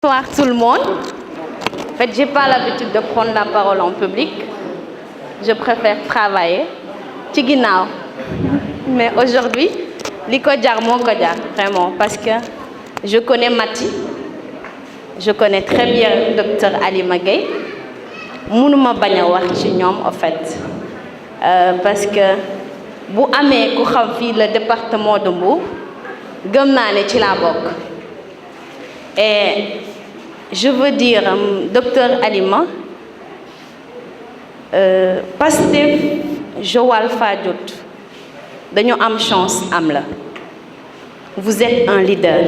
Bonsoir tout le monde. En fait, j'ai pas l'habitude de prendre la parole en public. Je préfère travailler. Ci ginnaaw. Mais aujourd'hui, li ko jar moo ko jar vraiment parce que je connais Mati. Je connais très bien docteur Alima Gueye. Mënuma bañ a wax ci ñoom en fait. Parce que bu amee ku xam fii le département de Mbour gëm naa ne ci laa bokk. Et je veux dire, docteur Alima, Pastef Joal Fadiouth dañu am chance am la. Vous êtes un leader.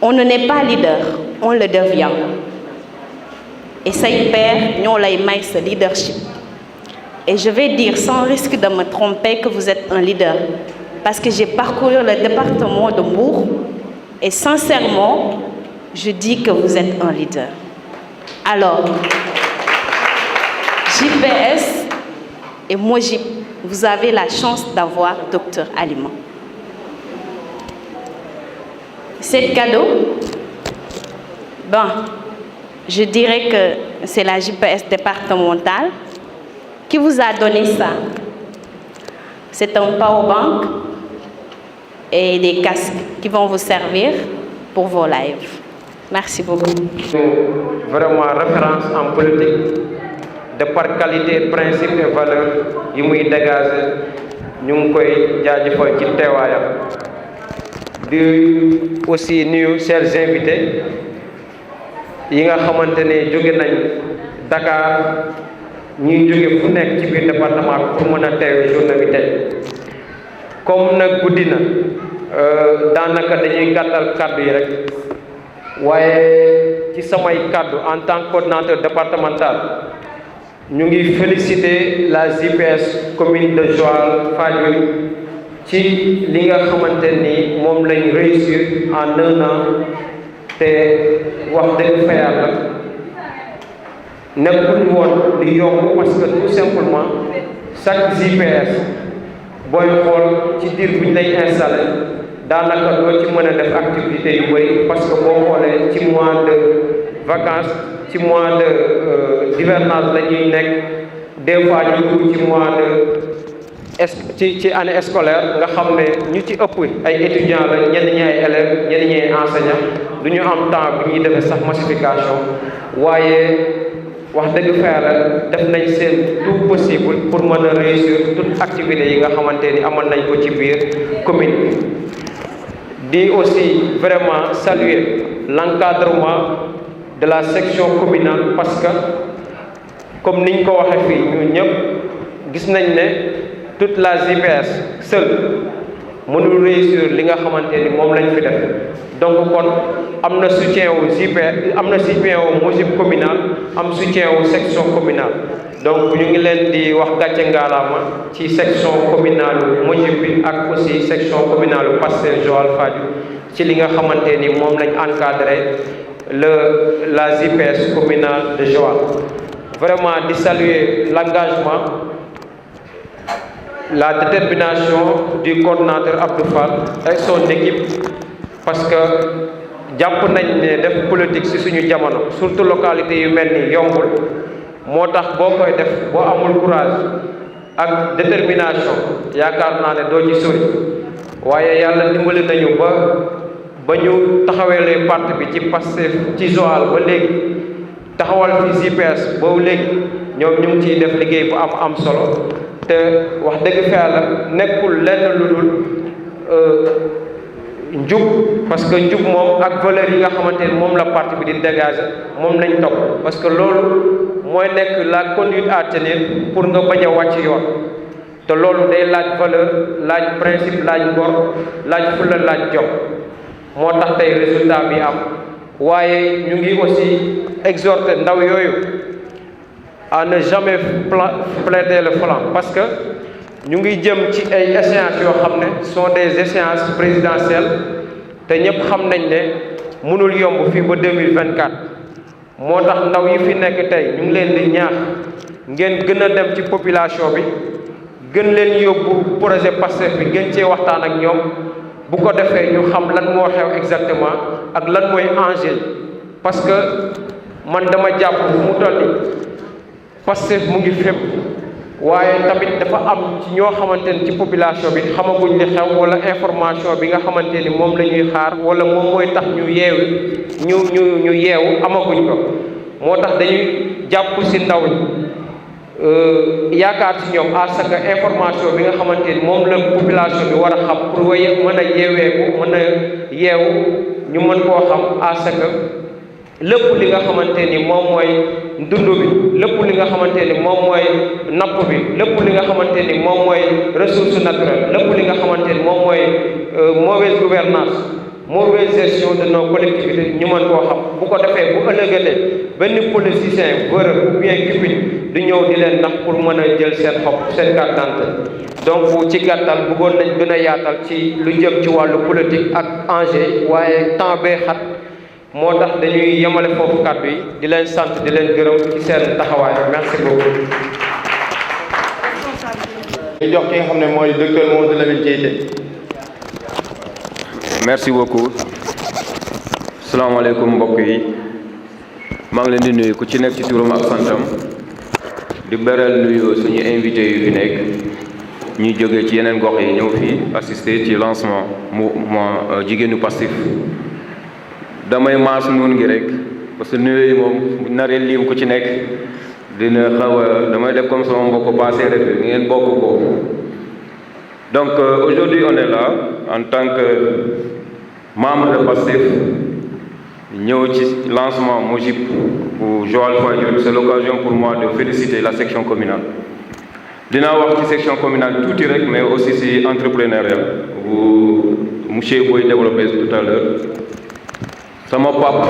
On ne n'est pas leader, on le devient. Et say pairs ñoo lay may ce leadership. Et je vais dire sans risque de me tromper que vous êtes un leader. Parce que j'ai parcouru le département de Mbour et sincèrement, je dis que vous êtes un leader. Alors, JPS et Mojib, vous avez la chance d'avoir docteur Alima. C'est cadeau. Bon, je dirais que c'est la JPS départementale qui vous a donné ça. C'est un powerbank et des casques qui vont vous servir pour vos lives. Merci beaucoup. Vraiment référence en politique, de par qualité, principe et valeur yi muy dégager ñu ngi koy jaajëfal ci teewaayam. Di aussi nuyu chers invités yi nga xamante ne jóge nañ Dakar ñuy jóge fu nekk ci biir département pour mën a teewe journée bi tey. Comme nag guddi na daanaka dañuy gàttal kàddu yi rek waaye ci samay kàddu en tant que coordinateur départemental ñu ngi féliciter la JPS commune de Joal Fadiouth ci li nga xamante ni moom lañ réussir en 1 an te wax dëgg fa yàlla nekkul woon li yomb parce que tout simplement chaque JPS booy xool ci diir bu ñu lay installé daanaka doo ci mën a def activité yu bëri parce que boo xoolee ci mois de vacances ci mois de d'hivernage la ñuy nekk des fois ñu dugg ci mois de ci année scolaire nga xam ne ñu ci ëpp ay étudiants la ñenn ñi ay élèves ñenn ñi ay enseignants du ñu am temps bu ñuy defee sax massification waaye wax dëgg fa yàlla def nañ seen tout possible pour mën a réussir toute activité yi nga xamante ni amal nañ ko ci biir commune di aussi vraiment saluer l'encadrement de la section communale parce que comme niñ ko waxee fii ñun ñëpp gis nañ ne toute la JPS seule mënul réussir li nga xamante ni moom lañ fi def donc kon am na soutien wu JPS am na soutien wu Mojib communal am soutien wu section communale donc ñu ngi leen di wax gàcce ngaalaama ci section communale Mojib bi ak aussi section communale Pastef Joal Fadiouth ci li nga xamante ni moom lañ encadré la JPS communale de Joal. Vraiment di saluer l'engagement, la détermination du coordonnateur Abdou Fall et son équipe parce que jàpp nañ ne def politique ci suñu jamono surtout localité yu mel ni yombul moo tax boo koy def boo amul courage ak détermination yaakaar naa ne doo ci sori waaye yàlla dimbali nañu ba ñu taxawelee parti bi ci Pastef ci Joal ba léegi taxawal fi JPS boobu léegi ñoom ñu ngi ciy def liggéey bu am solo te wax dëgg fa yàlla nekkul lenn lu dul njub parce que njub moom ak valeur yi nga xamante ni moom la parti bi di dégager moom lañ topp parce que loolu mooy nekk la conduite à tenir pour nga bañ a wàcc yoon te loolu day laaj valeur laaj principe laaj ngor laaj fulla laaj jom moo tax tey résultat bi am waaye ñu ngi aussi exhorter ndaw yooyu à ne jamais plaider le flanc parce que ñu ngi jëm ci ay échéances yoo xam ne sont des échéances présidentielles te ñëpp xam nañ ne mënul yomb fii ba 2024 moo tax ndaw yi fi nekk tey ñu ngi leen di ñaax ngeen gën a dem ci population bi gën leen yóbbu projet Pastef bi gën cee waxtaan ak ñoom bu ko defee ñu xam lan moo xew exactement ak lan mooy enjeu parce que man dama jàpp bu mu toll nii Pastef mu ngi fépp waaye tamit dafa am ci ñoo xamante ni ci population bi xamaguñ li xew wala information bi nga xamante ni moom la ñuy xaar wala moom mooy tax ñu yeewu amaguñ ko moo tax dañuy jàpp si ndaw ñi yaakaar ci ñoom à ce que information bi nga xamante ni moom la population bi war a xam pour mën a yeeweeku mën a yeewu ñu mën koo xam à ce que lépp li nga xamante ni moom mooy dund bi lépp li nga xamante ni moom mooy napp bi lépp li nga xamante ni moom mooy ressource naturelle lépp li nga xamante ni moom mooy mauvaise gouvernance mauvaise gestion de nos collectivités ñu mën koo xam bu ko defee bu ëllëgalee benn politicien veur ou bien cupide du ñëw di leen ndax pour mën a jël seen seen carte d'identité donc ci gàttal bëggoon nañ gën a yaatal ci lu jëm ci wàllu politique ak enjeu waaye temps bee xat moo tax dañuy yemale foofu kàddu yi di leen sant di leen gërëm ci seen taxawaay merci beaucoup. ñu jox ki nga xam ne mooy docteur Mamadou Lamine Diété. merci beaucoup salaamaaleykum mbokk yi maa ngi leen di nuyu ku ci nekk ci turam ak santam di beral nuyu suñu invité yu fi nekk ñuy jógee ci yeneen gox yi ñëw fii assister ci lancement mouvement jigéenu Pastef damay maas noonu gi rek parce que nuyu yi moom bu naree lim ku ci nekk dina xaw a damay def comme sama mbokk passé rek ngeen bokk ko donc aujourd'hui on est là en tant que membre de Pastef ñëw ci lancement Mojib pour Joal-Fadiouth. C'est l'occasion pour moi de féliciter la section communale. dinaa wax ci section communale tuuti rek mais aussi ci entrepreneuriat bu monsieur Boy développé tout à l'heure sama pap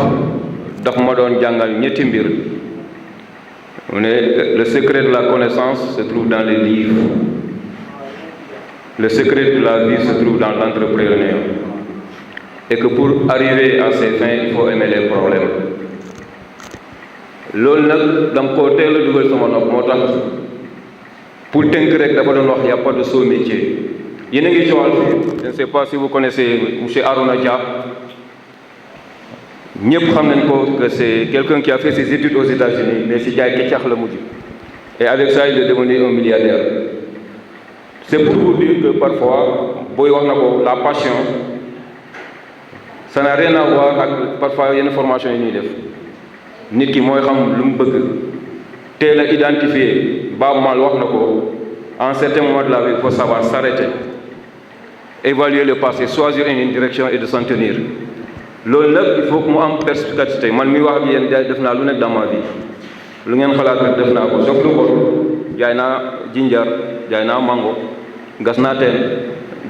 daf ma doon jàngal ñetti mbir mu ne le secret de la connaissance se trouve dans les livres, le secret de la vie se trouve dans l'entrepreneuriat et que pour arriver à ses fins il faut aimer les problèmes. loolu nag dama ko teel a dugal sama nopp moo tax pour tënk rek dafa doon wax y a pas de sot métier. yéen a ngi Joal fii je ne sais pas si vous connaissez monsieur Arouna Dia ñëpp xam nañ ko que c'est quelqu'un qui a fait ses études aux États-Unis mais si jaay kecax la mujj et avec ça il est devenu un milliardaire. C'est pour vous dire que parfois booy wax na ko la passion ça n'a rien à voir ak parfois yenn formation yi ñuy def nit ki mooy xam lu mu bëgg teel a identifier Baaba Maal wax na ko en certain moment de la vie il faut savoir s'arrêter, évaluer le passé, choisir une direction et de s'en tenir. loolu nag il faut que mu am perspicacité man mi wax ak yéen def naa lu nekk dans ma vie lu ngeen xalaat rek def naa ko soog lu ko jaay naa jinjar jaay naa mango gas naa teen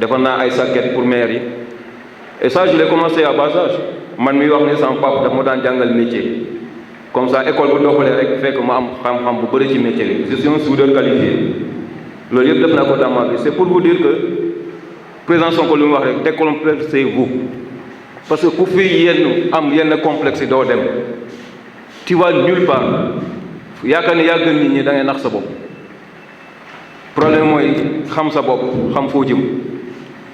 defar naa ay sàkket pour maire yi et ça je l'ai commencé à bas âge man mi wax ne sama papa daf ma daan jàngal métier comme ça école bu doxalee rek fekk ma am xam-xam bu bëri ci métier bi je suis un soudeur qualifié loolu yëpp def naa ko dans ma vie. C'est pour vous dire que président Sonko lu mu wax rek décomplexez-vous parce que ku fi yenn am yenn complexe doo dem tu vas nulle part yaakaar ne yaa gën nit ñi da ngay nax sa bopp. problème mooy xam sa bopp xam foo jëm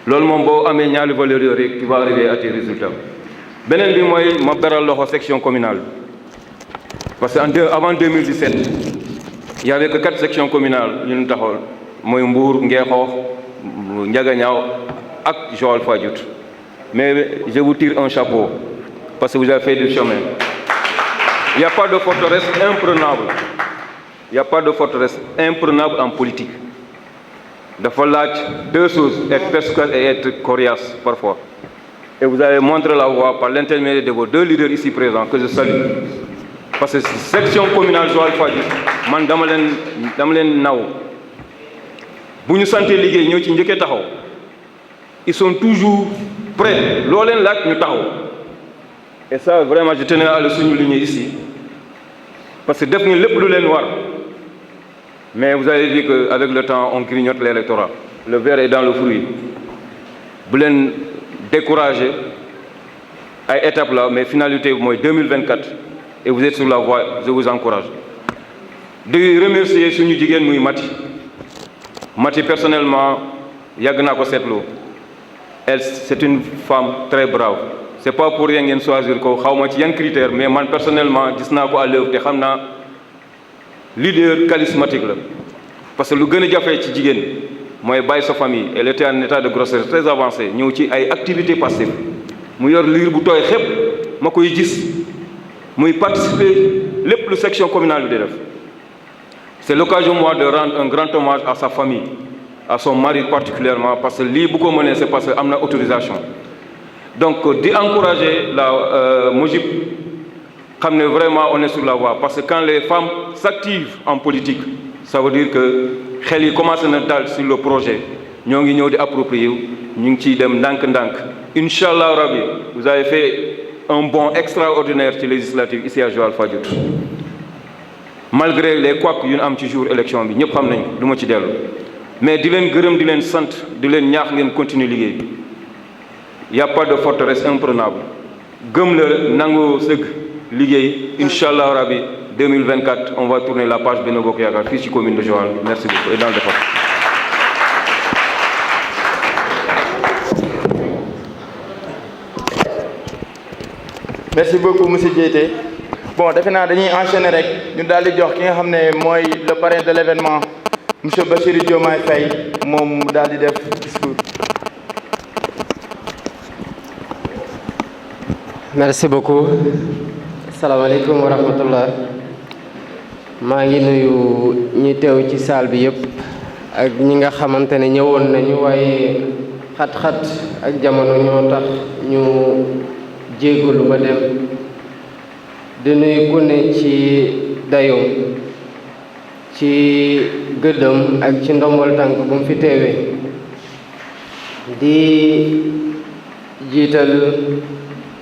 loolu moom boo amee ñaari valeurs yooyu rek tu vas arriver à tes résultats. beneen bi mooy ma beral loxo section communale parce que avant 2017 il y avait que 4 sections communales yu ñu taxawal mooy Mbour Ngeexoox Ndiaganiao ak Joal-Fadiouth. Mais je vous tire un chapeau parce que vous avez fait du chemin. Il n'y a pas de forteresse imprenable. Il n'y a pas de forteresse imprenable en politique. Il faut lâcher deux choses, être perspicace et être coriace parfois. Et vous avez montré la voie par l'intermédiaire de vos 2 leaders ici présents que je salue. Parce que section communale Joal-Fadiouth, man dama leen naw. Bu ñu santé liggéey ñëw ci njëkkee taxaw. Ils sont toujours prêts. Loo leen laaj ñu taxaw. Et ça vraiment je tenais à le souligner ici. Parce que def ngeen lépp lu leen war. Mais vous avez vu qu'avec le temps on grignote l'électorat. Le verre est dans le fruit. Bu leen décourager ay étapes là mais finalité mooy 2024 et vous êtes sur la voie, je vous encourage. De remercier suñu jigéen muy Mati personnellement yàgg naa ko seetlu elle c'est une femme très brave c'est pas pour rien ngeen choisir ko xaw ma ci yan critère mais man personnellement gis naa ko à l'œuvre te xam naa leader charismatique la parce que lu gën a jafee ci jigéen mooy bàyyi sa famille elle était en état de grossesse très avancé ñëw ci ay activités passives mu yor liir bu tooy xepp ma koy gis muy participer lépp lu section communale bi di def c'est l'occasion moi de rendre un grand hommage à sa famille à son mari particulièrement parce que lii bu ko mënee c'est parce que am na autorisation donc di encourager la MOJIP xam ne vraiment on est sur la voie parce que quand les femmes s'activent en politique ça veut dire que xel yi commencé na dal sur le projet ñoo ngi ñëw di approprier ñu ngi ciy dem ndànk-ndànk incha allah rabbi vous avez fait un bond extraordinaire ci législative ici à Joal-Fadiouth malgré les couacs yu ñu am ci jour élection bi ñëpp xam nañ du ma ci dellu mais di leen gërëm di leen sant di leen ñaax ngeen continuer liggéey y a pas de forteresse imprenable gëm la nangu sëgg liggéey incha allah rabbi 2024 on va tourner la page Benno Bokk Yaakaar fii ci commune de Joal merci beaucoup et dans le département. merci beaucoup monsieur Diété bon defe naa dañuy enchaîner rek ñu daal di jox ki nga xam ne mooy le parrain de l'événement monsieur Bassirou Diomaye Faye moom mu daal di def discours. merci beaucoup asalaamaaleykum wa rahmatullah maa ngi nuyu ñi teew ci salle bi yëpp ak ñi nga xamante ne ñëwoon nañu waaye xat-xat ak jamono ñoo tax ñu jéegalu ba dem di nuyu ku ne ci dayoom ci gëddëm ak ci ndombol tànk bu mu fi teewee di jiital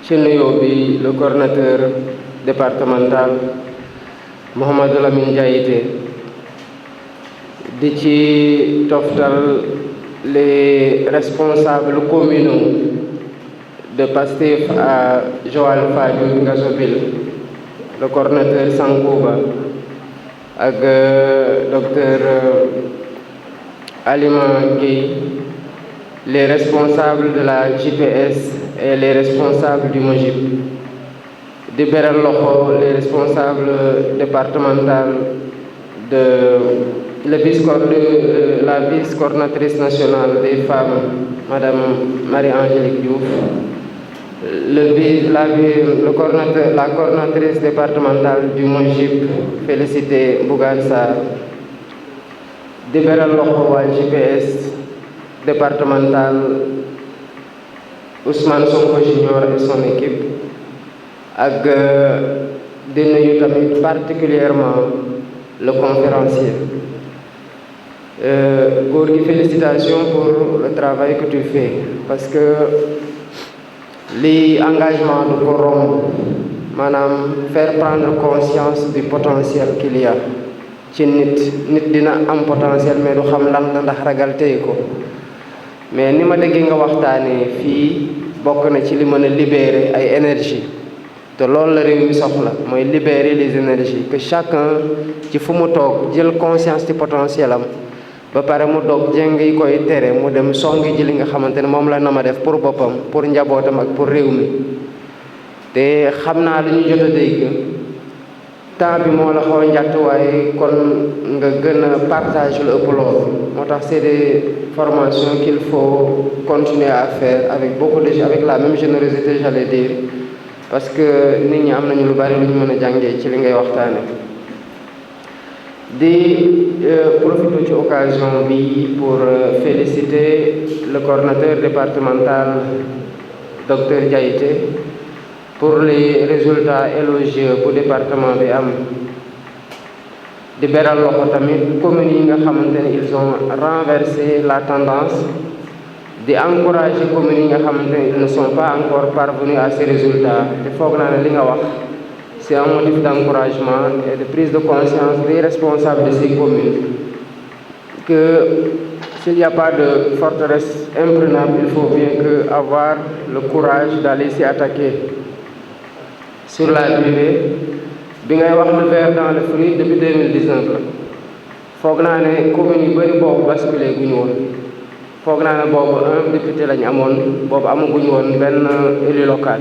ci nuyoo bi le coordonnateur départemental Mouhamadou Lamine Diaité di ci toftal les responsables communaux de PASTEF à Joal-Fadiouth Ngazobil le coordonnateur Sankouba ak docteur Alima Gueye les responsables de la JPS et les responsables du MOJIP di beral loxo les responsables départementaux de la vice-coordinatrice nationale des femmes madame Marie-Angélique Diouf la coordinatrice départementale du MOJIP Félicité Bougane Sarr di beral loxo waa JPS départemental Ousmane Sonko Junior et son équipe ak di nuyu tamit particulièrement le conférencier góor gi félicitations pour le travail que tu fais parce que li engagement du ko romb maanaam faire prendre conscience du potentiel qu'il y a ci nit dina am potentiel mais du xam lan la ndax ragal tey ko mais ni ma déggee nga waxtaanee fii bokk na ci li mën a libérer ay énergie te loolu la réew mi soxla mooy libérer les énergies que chacun ci fu mu toog jël conscience ci potentiel am ba pare mu dog jeng yi koy tere mu dem songi ji li nga xamante ne moom la na ma def pour boppam pour njabootam ak pour réew mi te xam naa lu ñu jot a dégg temps bi moo la xaw a njàtt waaye kon nga gën a partage lu ëpp loolu moo tax c'est des formations qu'il faut continuer à faire avec beaucoup de gens avec la même générosité j'allais dire parce que nit ñi am nañu lu bari lu ñu mën a jàngee ci li ngay waxtaane di profiter ci occasion bi pour féliciter le coordonnateur départemental docteur Diaité pour les résultats élogieux bu département bi am di beral loxo tamit communes yi nga xamante ne ils ont renversé la tendance di encourager communes yi nga xamante ne ils ne sont pas encore parvenus à ces résultats te foog naa ne li nga wax c'est un motif d'encouragement et de prise de conscience des responsables de ces communes que s'il n'y a pas de forteresse imprenable, il faut bien que avoir le courage d'aller s'y attaquer sur la durée. Bi ngay wax le ver dans le fruit depuis 2019 la foog naa ne communes yu bëri boobu basculé gu ñu woon foog naa ne boobu un député lañu amoon boobu amaguñu woon benn élu local.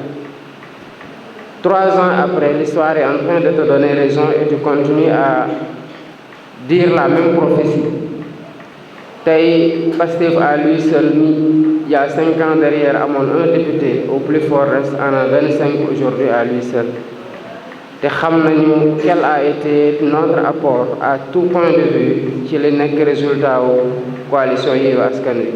3 ans après, l'histoire est en train de te donner raison et tu continues à dire la même prophétie. Tay Pastef à lui seul, il y a 5 ans derrière, amoon un député, au plus fort reste, en a 25 aujourd'hui à lui seul. Te xam nañu quel a été notre apport à tout point de vue ci li nekk résultat wu coalition Yewwi Askan Wi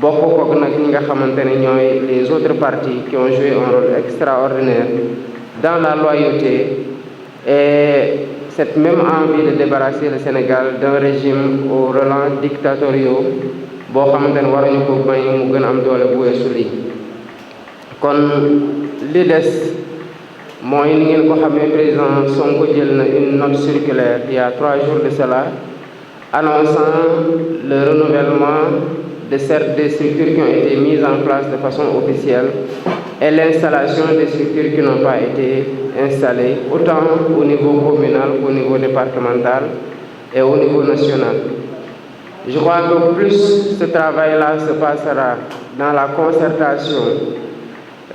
bokk kook nag ñi nga xamante ne ñooy les autres partis qui ont joué un rôle extraordinaire dans la loyauté et cette même envie de débarrasser le Sénégal d'un régime aux relents dictatoriaux boo xamante ne waruñu ko may mu gën a am doole bu weesu lii kon li des mooy ni ngeen ko xamee président Sonko jël na une note circulaire il y a 3 jours de cela annonçant le renouvellement de certaines des structures qui ont été mises en place de façon officielle et l'installation des structures qui n'ont pas été installées autant au niveau communal qu'au niveau départemental et au niveau national. Je crois que plus ce travail-là se passera dans la concertation,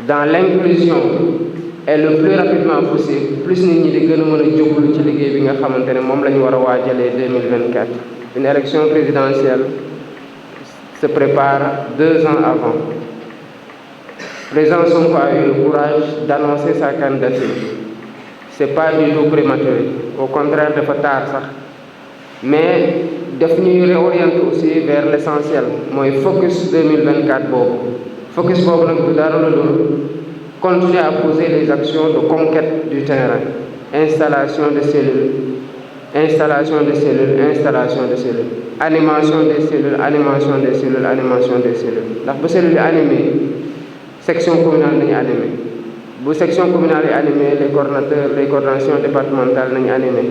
dans l'inclusion et le plus rapidement possible, plus nit ñi di gën a mën a jublu ci liggéey bi nga xamante ne moom la ñu war a waajalee 2024. Une élection présidentielle se prépare 2 ans avant. Le président Sonko a eu le courage d'annoncer sa candidature. C'est pas du tout prématuré, au contraire dafa tard sax, mais daf ñuy réorienter aussi vers l'essentiel mooy focus 2024 boobu. Focus boobu nag du dara lu dul continuer à poser les actions de conquête du terrain, installation de cellules, animation des cellules, animation des cellules. Ndax bu cellule yi animé section communale nañu animé bu section communale yi animé les coordonnateurs les coordinations départementales nañu animé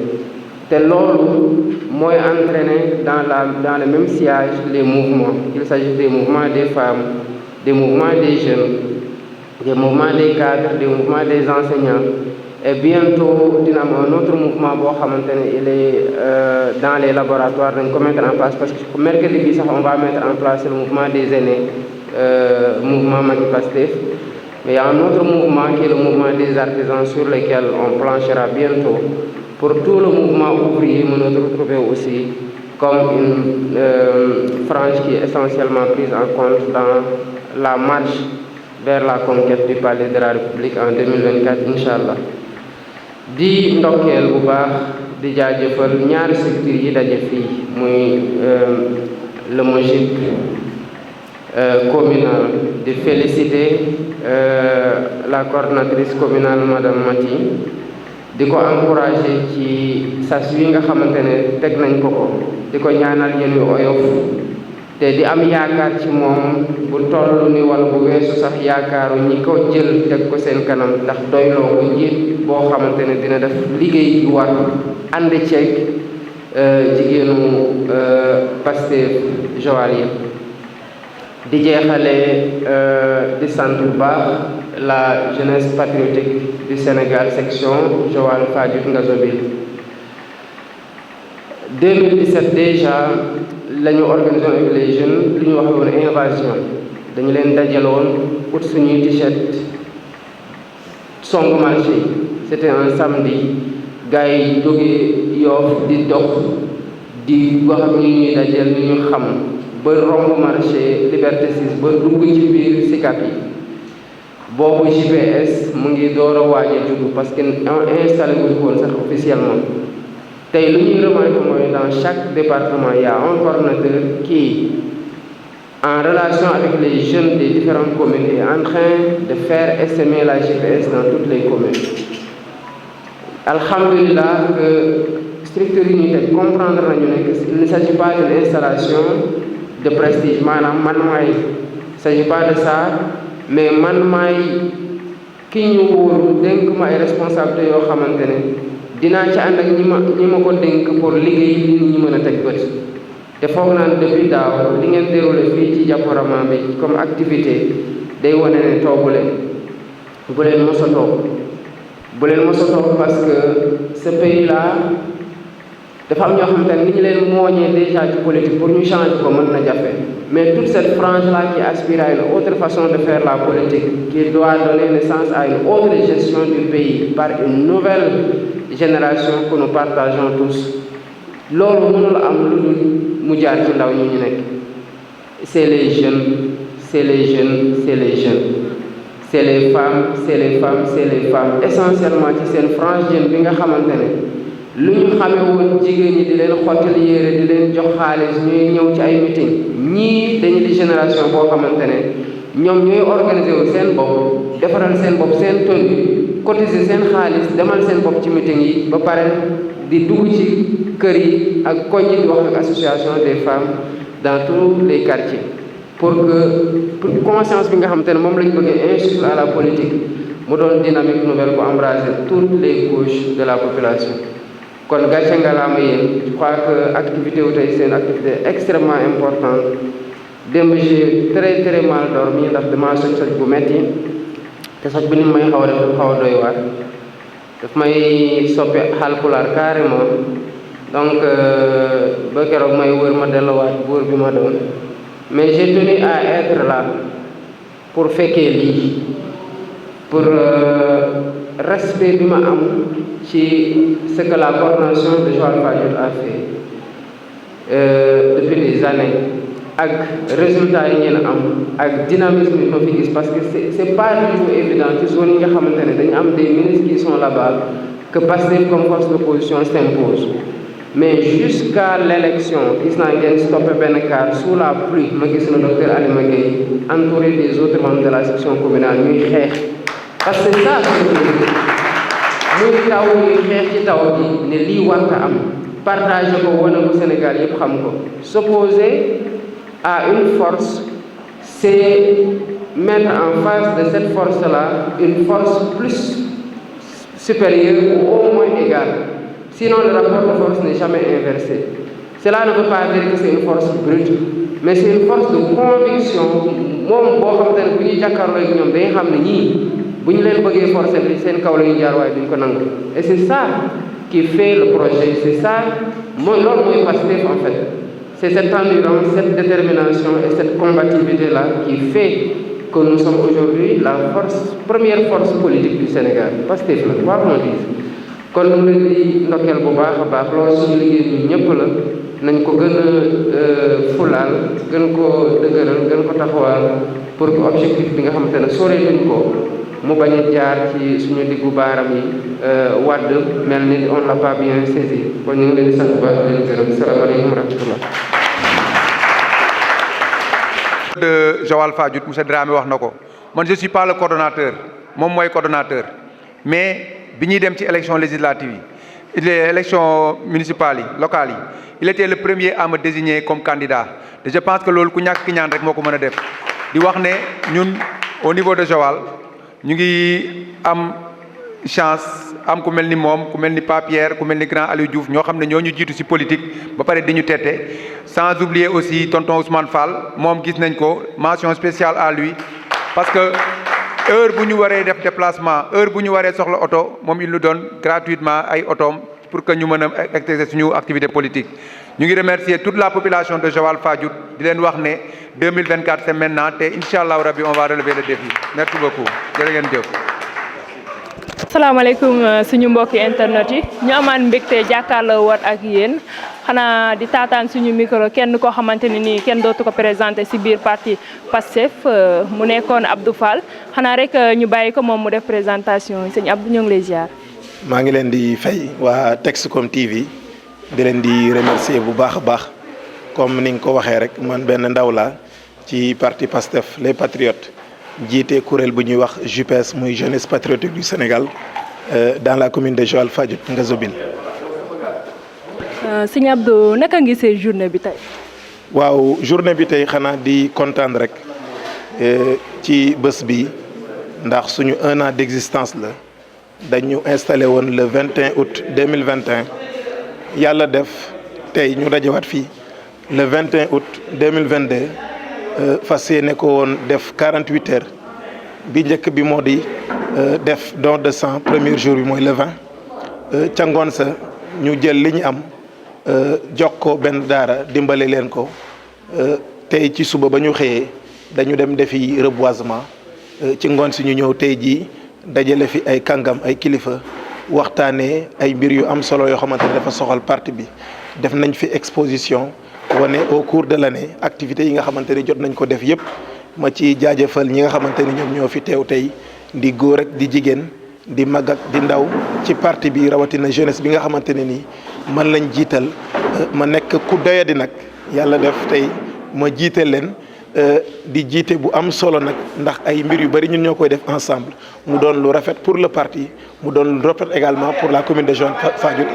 te loolu mooy entraîner dans le même sillage les mouvements. Il s'agit des mouvements des femmes, des mouvements des jeunes, des mouvements des cadres, des mouvements des enseignants. Et bientôt, dina am un autre mouvement boo xamante ne il est dans les laboratoires dañ ko mettre en place parce que mercredi bi sax on va mettre en place le mouvement des aînés, mouvement Maggi Pastef. Mais il y a un autre mouvement qui est le mouvement des artisans sur lequel on planchera bientôt pour tout le mouvement ouvrier mën a retrouver aussi comme une frange qui est essentiellement prise en compte dans la marche vers la conquête du palais de la République en 2024 Inch'Allah. Di ndokkeel bu baax di jaajëfal ñaari structures yi daje fii muy le MOJIP communal di féliciter la coordonnatrice communale madame Mati di ko encourager ci sas wi nga xamante ne teg nañ ko di ko ñaanal yéen yu oyof te di am yaakaar ci moom bu toll ni wala bu weesu sax yaakaaru ñi ko jël teg ko seen kanam ndax doyloo ko njiit boo xamante ne dina def liggéey gi war ànd ceeg jigéenu Pastef Joal yëpp di jeexale di sant bu baax la jeunesse patriotique du Sénégal section Joal Fadiouth Ngazobil 2017 déjà la ñu organisé avec les jeunes lu ñu wax woon invasion dañu leen dajaloon ut suñuy t-shirt songu marché yi c'était un samedi gars yi jógee Yoff di dox di wax ak ñuy dajal ni ñu xam ba romb marché Liberté 6 ba dugg ci biir Sicap yi boobu GPS mu ngi door a waaj a juddu parce que installé wuñu woon sax officiellement. Tey lu ñuy remarqué mooy dans chaque département il y a un coordonnateur qui en relation avec les jeunes des différentes communes est en train de faire essaimer la GPS dans toutes les communes. Alhamdulillah que structures yi ñuy teg comprendre nañu ne que il ne s'agit pas d'une installation de prestige maanaam man maay il s'agit pas de ça mais man maay ki ñu wóoru dénk ma ay responsabilités yoo xamante ne dinaa ci ànd ak ñi ma ko dénk pour liggéey li nit ñi mën a teg bët te foog naa ne depuis daaw li ngeen déroulé fii ci Diaporama bi comme activité day wane ne toogu leen bu leen mos a toog parce que ce pays là dafa am ñoo xamante ne ni ñu leen mooñee déjà ci politique pour ñu changer ko mën na jafe mais toute cette frange là qui aspire à une autre façon de faire la politique qui doit donner naissance à une autre gestion du pays par une nouvelle génération que nous partageons tous loolu mënul am lu dul mu jaar ci ndaw ñi ñu nekk c'est les jeunes c'est les jeunes c'est les jeunes c'est les femmes c'est les femmes c'est les femmes essentiellement ci seen frange jeune bi nga xamante ne lu ñu xamee woon jigéen ñi di leen xottal yére di leen jox xaalis ñuy ñëw ci ay meeting ñii dañu di génération boo xamante ne ñoom ñooy organiser wu seen bopp defaral seen bopp seen tenue cotiser seen xaalis demal seen bopp ci meeting yi ba pare di dugg ci kër yi ak koñ yi di wax ak association des femmes dans tous les quartiers pour conscience bi nga xamante ne moom lañ bëggee insuffler à la politique mu doon dynamique nouvelle bu embraser toutes les couches de la population. kon gàcce ngalaama yéen je crois que activité wu tey c'est une activité extrêmement importante démb j'ai très mal dormi ndax damaa soj bu metti te soj bi ni may xaw a def dafa xaw a doy waar daf may soppi Haalpulaar carrément donc ba keroog may wër ma delluwaat buur bi ma doon mais j'ai tenu à être là pour fekkee lii pour respect bi ma am ci ce que la coordination de Joal Fadiouth a fait depuis des années ak résultats yi ngeen am ak dynamisme bi ma fi gis parce que c'est pas du tout évident ci zone yi nga xamante ne dañu am des ministres qui sont là-bas que Pastef comme force d'opposition s'impose mais jusqu'à l'élection gis naa ngeen stoppé benn car sous la pluie ma gis na docteur Alima Gueye entouré des autres membres de la section communale ñuy xeex parce que ça muy taw ñuy xeex ci taw bi ne lii warta am partage ko wane ko Sénégal yëpp xam ko s'opposer à une force c'est mettre en face de cette force-là une force plus supérieure ou au moins égale sinon le rapport de force n'est jamais inversé cela ne veut pas dire que c'est une force brute mais c'est une force de conviction moom boo xamante ne bu ñuy jàkkaarloo ak ñoom dañuy xam ne ñii bu ñu leen bëggee forcer bi seen kaw la ñu jaar waaye duñ ko nangu et c'est ça qui fait le projet c'est ça mooy loolu mooy Pastef en fait c'est cette endurance cette détermination et cette combativité là qui fait que nous sommes aujourd'hui la première force politique du Sénégal Pastef la quoi qu'on dise kon ñu leen di ndokkeel bu baax a baax loolu suñu liggéey ñu ñëpp la nañ ko gën a fulaal gën ko dëgëral gën ko taxawaal pour que objectif bi nga xamante ne soreetuñ ko mu bañ a jaar ci suñu diggu baaram yi wadd mel ni on l'a pas bien saisi kon ñu ngi leen di sant baax di leen gërëm salaamaaleykum wa rahmatullah de Joal Fadiouth monsieur Dramé wax na ko man je suis pas le coordonnateur moom mooy coordonnateur mais bi ñuy dem ci élection législative yi les élections municipales yi locales yi il était le premier à me désigner comme candidat te je pense que loolu ku ñàkk ki ñaan rek moo ko mën a def di wax ne ñun au niveau de Joal ñu ngi am chance am ku mel ni moom ku mel ni Pape Pierre ku mel ni grand Aliou Diouf ñoo xam ne ñoo ñu jiitu ci politique ba pare di ñu tette sans oublier aussi tonton Ousmane Fall moom gis nañ ko mention spéciale à lui parce que heure bu ñu waree def déplacement heure bu ñu waree soxla oto moom il nous donne gratuitement ay otoom pour que ñu mën a exercer suñu activité politique. ñu ngi remercier toute la population de Joal Fadiouth di leen wax ne 2024 c'est maintenant te incha allahu rabbi on va relever le défi merci beaucoup jërë ngeen jëf. asalaamaaleykum suñu mbokki internet yi ñu amaan mbégte jàkkaarloo wat ak yéen xanaa di taataan suñu micro kenn koo xamante ne nii kenn dootu ko présenté si biir parti Pastef mu nekkoon Abdou Fall xanaa rek ñu bàyyi ko moom mu def présentation sëñ Abdou ñoo ngi lay ziar. maa ngi leen di fay waa Texcom TV di leen di remercier bu baax a baax comme ni nga ko waxee rek man benn ndaw laa ci parti Pastef les Patriotes. jiite kuréel bu ñuy wax JPS muy jeunesse patriotique du Sénégal dans la commune de Joal Fadiouth Ngazobine. sëñ Abdou naka ngi see journée bi tey. waaw journée bi tey xanaa di kontaan rek ci bés bi ndax suñu 1 an d'existence la dañu installé woon le 21 août 2021 yàlla def tey ñu dajewaat fii le 21 août 2022. fas yéene ko woon def 48 heures bi njëkk bi moo di def don de sang premier jour bi mooy le 20 ca ngoon sa ñu jël li ñu am jox ko benn daara dimbale leen ko tey ci suba ba ñu xëyee dañu dem defi reboisement ci ngoon si ñu ñëw tey jii dajale fi ay kàngam ay kilifa waxtaanee ay mbir yu am solo yoo xamante ne dafa soxal parti bi def nañ fi exposition wane au cours de l'année activités yi nga xamante ni jot nañ ko def yépp ma ci jaajëfal ñi nga xamante ni ñoom ñoo fi teew tey di góor ak di jigéen di mag ak di ndaw ci parti bi rawatina jeunesse bi nga xamante ne nii man lañ jiital ma nekk ku doyadi nag yàlla def tey ma jiite leen di jiite bu am solo nag ndax ay mbir yu bari ñun ñoo koy def ensemble mu doon lu rafet pour le parti mu doon lu rafet également pour la commune de Joal-Fadiouth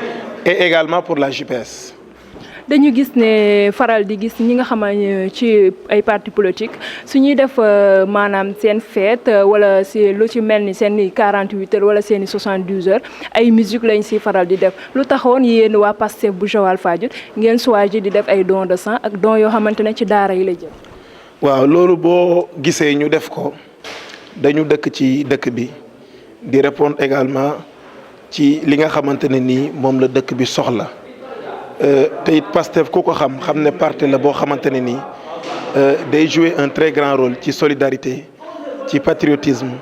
et également pour la JPS. dañu gis ne faral di gis ñi nga xamante ci ay parti politique su ñuy def maanaam seen fête wala si lu ci mel ni seen 48 heures wala seen 72 heures ay musique lañ si faral di def lu taxoon yéen waa Pastef bu Joal-Fadiouth ngeen choisir di def ay don de sang ak don yoo xamante ne ci daara yi la jëm. waaw loolu boo gisee ñu def ko dañu dëkk ci dëkk bi di répondre également ci li nga xamante ne nii moom la dëkk bi soxla. te it Pastef ku ko xam ne parti la boo xamante ne nii day jouer un très grand rôle ci solidarité ci patriotisme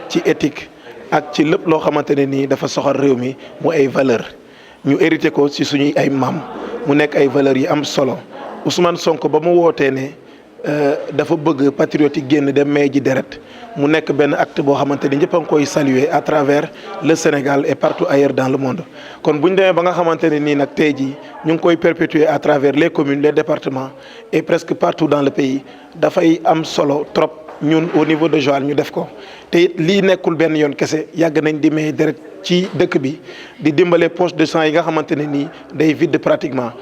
ci éthique ak ci lépp loo xamante ne nii dafa soxal réew mi mu ay valeurs ñu hérité ko ci suñuy ay maam mu nekk ay valeurs yi am solo Ousmane Sonko ba mu wootee ne dafa bëgg patriotique génn dem may ji deret mu nekk benn acte boo xamante ni ñëpp a ngi koy saluer à travers le Sénégal et partout ailleurs dans le monde kon bu ñu demee ba nga xamante ne nii nag tey jii ñu ngi koy perpétuer à travers les communes les départements et presque partout dans le pays dafay am solo trop ñun au niveau de Joal ñu def ko te it lii nekkul benn yoon kese yàgg nañ di may deret ci dëkk bi di dimbale poche de sang yi nga xamante ne nii day vide pratiquement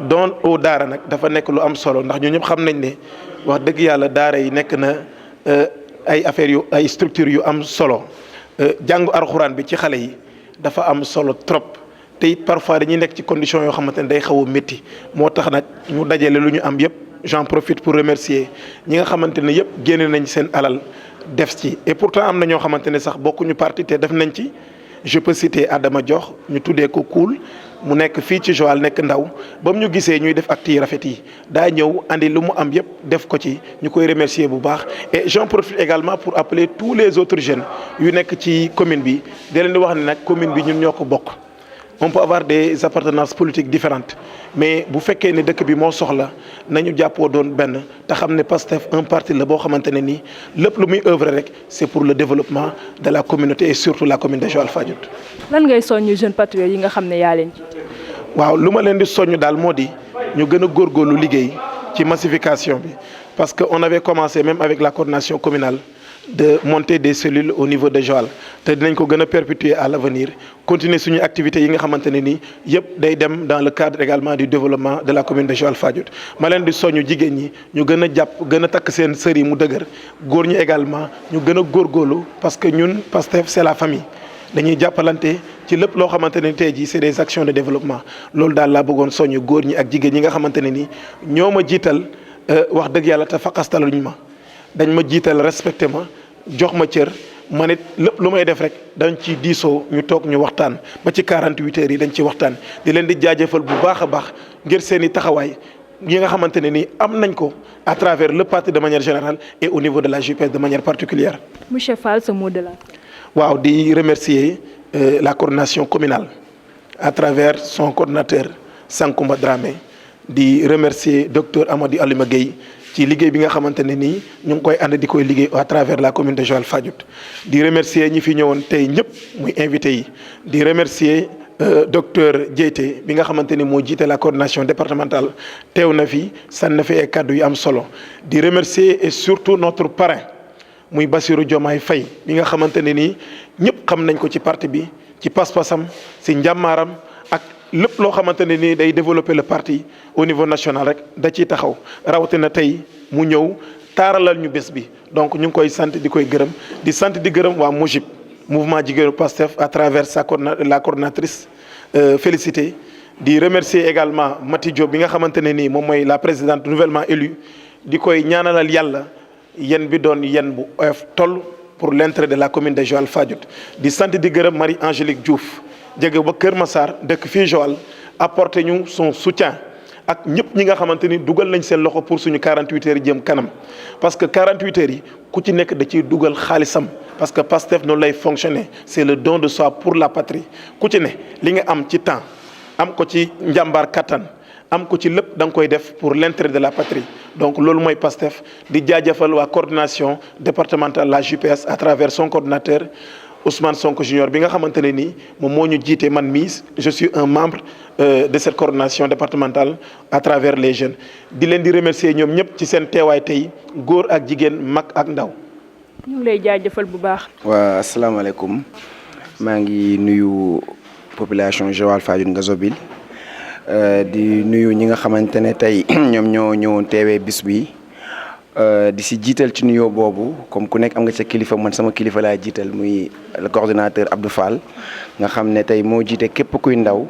don au daara nag dafa nekk lu am solo ndax ñu ñëpp xam nañ ne wax dëgg yàlla daara yi nekk na ay affaires yu ay structures yu am solo jàngu alxuraan bi ci xale yi dafa am solo trop te it parfois dañuy nekk ci conditions yoo xamante ne day xaw a métti moo tax nag ñu dajale lu ñu am yëpp j'en profite pour remercier ñi nga xamante ne yëpp génne nañ seen alal def ci et pourtant am na ñoo xamante ne sax bokkuñu parti te def nañ ci je peux citer Adama Diokh ñu tuddee ko Koul mu nekk fii ci Joal nekk ndaw ba mu ñu gisee ñuy def actes yi rafet yi daa ñëw andi lu mu am yëpp def ko ci ñu koy remercier bu baax et j'en profite également pour appeler tous les autres jeunes yu nekk ci commune bi di leen di wax ne nag commune bi ñun ñoo ko bokk. On peut avoir des appartenances politiques différentes mais bu fekkee ne dëkk bi moo soxla nañu jàppoo doon benn te xam ne Pastef un parti la boo xamante ne nii lépp lu muy œuvre rek c'est pour le développement de la communauté et surtout la commune de Joal-Fadiouth. lan ngay soññu jeunes patriotes yi nga xam ne yaa leen ci. waaw lu ma leen di soññ daal moo di ñu gën a góorgóorlu liggéey ci massification bi parce que on avait commencé même avec la coordination communale de monter des cellules au niveau de Joal te dinañ ko gën a perpétuer à l'avenir continuer suñu activités yi nga xamante ne nii yëpp day dem dans le cadre également du développement de la commune de Joal-Fadiouth ma leen di soñu jigéen ñi ñu gën a jàpp gën a takk seen sër yi mu dëgër góor ñi également ñu gën a góorgóorlu parce que ñun Pastef c'est la famille dañuy jàppalante ci lépp loo xamante ne tey jii c'est des actions de développement loolu daal laa bëggoon soñu góor ñi ak jigéen ñi nga xamante ne nii ñoo ma jiital wax dëgg yàlla te faqastaluñ ma dañ ma jiital respecté ma jox ma cër man it lépp lu may def rek dañ ci diisoo ñu toog ñu waxtaan ba ci 48 heures yi dañ ci waxtaan di leen di jaajëfal bu baax a baax ngir seen i taxawaay yi nga xamante ne nii am nañ ko à travers le parti de manière générale et au niveau de la JPS de manière particulière. Monsieur Fall, ce mot de la. waaw di remercier la coordination communale à travers son coordinateur Sankoumba Dramé di remercier docteur Amady Alima Gueye ci liggéey bi nga xamante ne nii ñu ngi koy ànd di koy liggéey à travers la commune de Joal-Fadiouth di remercier ñi fi ñëwoon tey ñëpp muy invité yi di remercier docteur Diété bi nga xamante ni moo jiite la coordination départementale teew na fi sànni na fi ay kàddu yu am solo di remercier et surtout notre parrain muy Bassirou Diomaye Faye bi nga xamante ne nii ñëpp xam nañ ko ci parti bi ci pas-pasam ci njàmmaaram ak lépp loo xamante ne nii day développer le parti au niveau national rek da ciy taxaw rawatina tey mu ñëw taaralal ñu bés bi donc ñu ngi koy sant di koy gërëm di sant di gërëm waa MOJIP mouvement jigéenu Pastef à travers la coordinatrice Félicité di remercier également Mati Diop bi nga xamante ne nii moom mooy la présidente nouvellement élue di koy ñaanalal yàlla yen bi doon yen bu oyof toll pour l'entrée de la commune de Joal-Fadiouth di sant di gërëm Marie Angélique Diouf jege ba Kër Massar dëkk fii Joal apporter ñu son soutien ak ñëpp ñi nga xamante ni dugal nañ seen loxo pour suñu 48 heures yi jëm kanam parce que 48 heures yi ku ci nekk da ciy dugal xaalisam parce que Pastef noonu lay fonctionner c'est le don de soi pour la patrie ku ci ne li nga am ci temps am ko ci njàmbaar kattan am ko ci lépp da nga koy def pour l'intérêt de la patrie donc loolu mooy Pastef di jaajëfal waa coordination départementale la JPS à travers son coordinateur Ousmane Sonko Junior bi nga xamante ne nii moom moo ñu jiite man mii je suis un membre de cette coordination départementale à travers les jeunes di leen di remercier ñoom ñëpp ci seen teewaay tey góor ak jigéen mag ak ndaw. ñu ngi lay jaajëfal bu baax. waa asalaamaaleykum maa ngi nuyu population Joal Fadiouth Ngazobil di nuyu ñi nga xamante ne tey ñoom ñoo ñëwoon teewee bis bi. di si jiital ci nuyoo boobu comme ku nekk am nga sa kilifa man sama kilifa laa jiital muy le coordonnateur Abdou Fall nga xam ne tey moo jiite képp kuy ndaw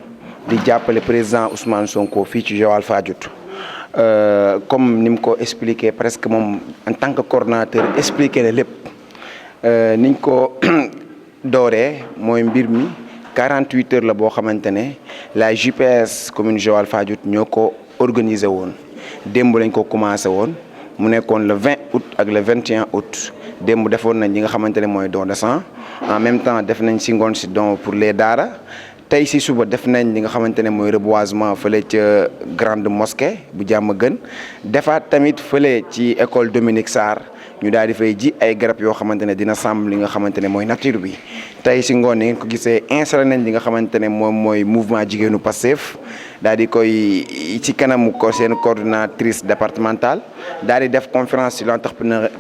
di jàppale président Ousmane Sonko fii ci Joal Fadiouth comme ni mu ko expliqué presque moom en tant que coordonnateur expliqué na lépp niñ ko dooree mooy mbir mi 48 heures la boo xamante ne la JPS commune Joal Fadiouth ñoo ko organisé woon démb lañ ko commencé woon. mu nekkoon le 20 août ak le 21 août démb defoon nañ li nga xamante ne mooy don de sang en même temps def nañ si ngoon si don pour les daara tey si suba def nañ li nga xamante ne mooy reboisement fële ca grande mosquée bu Diamaguène defaat tamit fële ci école Dominique Sarr ñu daal di fay ji ay garab yoo xamante ne dina sàmm li nga xamante ne mooy nature bi tey si ngoon ni ngeen ko gisee installé nañ li nga xamante ne moom mooy mouvement jigéenu Pastef daal di koy ci kanamu ko seen coordinatrice départementale daal di def conférence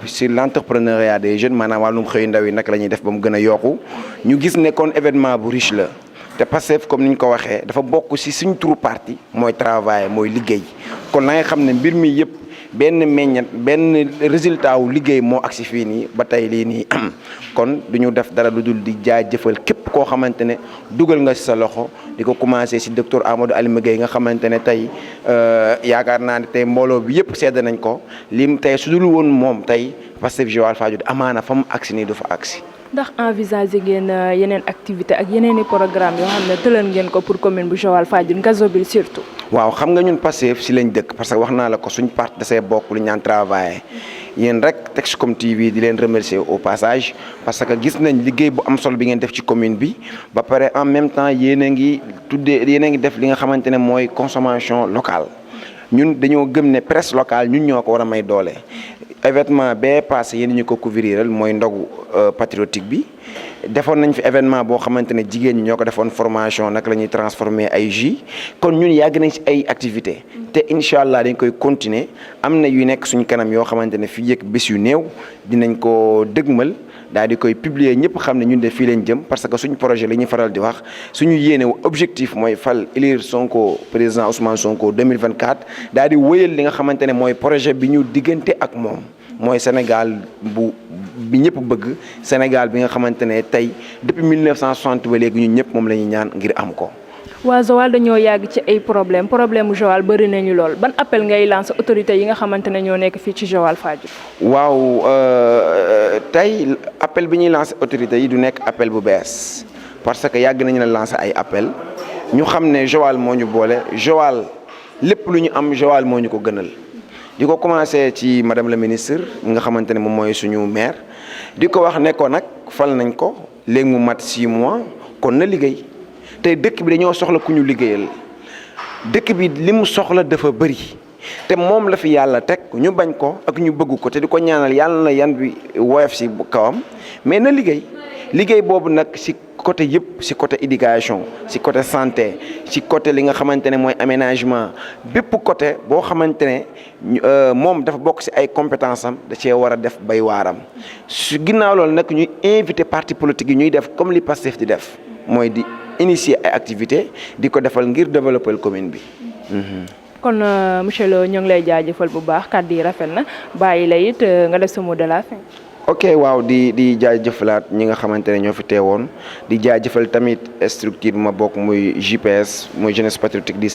sur l'entrepreneuriat des jeunes maanaam wàllum xëy ndaw yi naka la ñuy def ba mu gën a yokku ñu gis ne kon événement bu riche la te Pastef comme ni ñu ko waxee dafa bokk ci suñ turu parti mooy travail mooy liggéey kon la nga xam ne mbir mi yëpp benn meññat benn résultat wu liggéey moo agsi fii nii ba tey lii nii kon du ñu def dara lu dul di jaajëfal képp koo xamante ne dugal nga ci sa loxo di ko commencé ci docteur Amadou Alima Gueye nga xamante ne tey yaakaar naa ne tey mbooloo bi yëpp sedd nañ ko lim tey su dul woon moom tey Pastef Joal Fadiouth amaana fa mu agsi nii du fa agsi. ndax envisagé ngeen yeneen activité ak yeneen i programme yoo xam ne tëral ngeen ko pour commune bu Joal Fadiouth Ngazobil surtout. waaw xam nga ñun Pastef si lañ dëkk parce que wax naa la ko suñ parti da see bokk lu ñu naan travailler yéen rek Texcom TV di leen remercier au passage parce que gis nañ liggéey bu am solo bi ngeen def ci commune bi ba pare en même temps yéen a ngi def li nga xamante ne mooy consommation locale ñun dañoo gëm ne presse locale ñun ñoo ko war a may doole. événement bee passé yéen ñu ko couvriral mooy ndogu patriotique bi defoon nañ fi événement boo xamante ne jigéen ñi ñoo ko defoon formation naka la ñuy transformer ay jus kon ñun yàgg nañ ci ay activité te incha allah dañ koy continuer am na yu nekk suñu kanam yoo xamante ne fii yëg bés yu néew dinañ ko dëgmal daal di koy publier ñëpp xam ne ñun de fii leen jëm parce que suñu projet li ñuy faral di wax suñu yéene objectif mooy fal élire Sonko président Ousmane Sonko 2024 daal di wëyal li nga xamante ne mooy projet bi ñu diggante ak moom mooy Sénégal bi ñëpp bëgg Sénégal bi nga xamante ne tey depuis 1960 ba léegi ñun ñëpp moom la ñuy ñaan ngir am ko. waa Joal dañoo yàgg ci ay problème mu Joal bëri nañu lool ban appel ngay lancer autorités yi nga xamante ne ñoo nekk fii ci Joal Fadiouth. waaw tey appel bi ñuy lancer autorités yi du nekk appel bu bees parce que yàgg nañu la lancer ay appel ñu xam ne Joal moo ñu boole Joal lépp lu ñu am Joal moo ñu ko gënal. di ko commencé ci madame la ministre nga xamante ne moom mooy suñu maire di ko wax ne ko nag fal nañ ko léegi mu mat 6 mois kon na liggéey te dëkk bi dañoo soxla ku ñu liggéeyal dëkk bi li mu soxla dafa bëri te moom la fi yàlla teg ñu bañ ko ak ñu bëgg ko te di ko ñaanal yàlla na yan bi woyof si kawam mais na liggéey boobu nag si côté yëpp si côté éducation si côté santé si côté li nga xamante ne mooy aménagement bépp côté boo xamante ne moom dafa bokk si ay compétence am da cee war a def bay waaram su ginnaaw loolu nag ñuy invité parti politique yi ñuy def comme li Pastef di def mooy di initier ay activité di ko defal ngir développer commune bi. kon monsieur Lo ñoo ngi lay jaajëfal bu baax kàddu yi rafet na bàyyi la it nga def sa mot de la fin. ok waaw di jaajëfalaat ñi nga xamante ne ñoo fi teewoon di jaajëfal tamit structure bi ma bokk muy JPS muy jeunesse patriotique di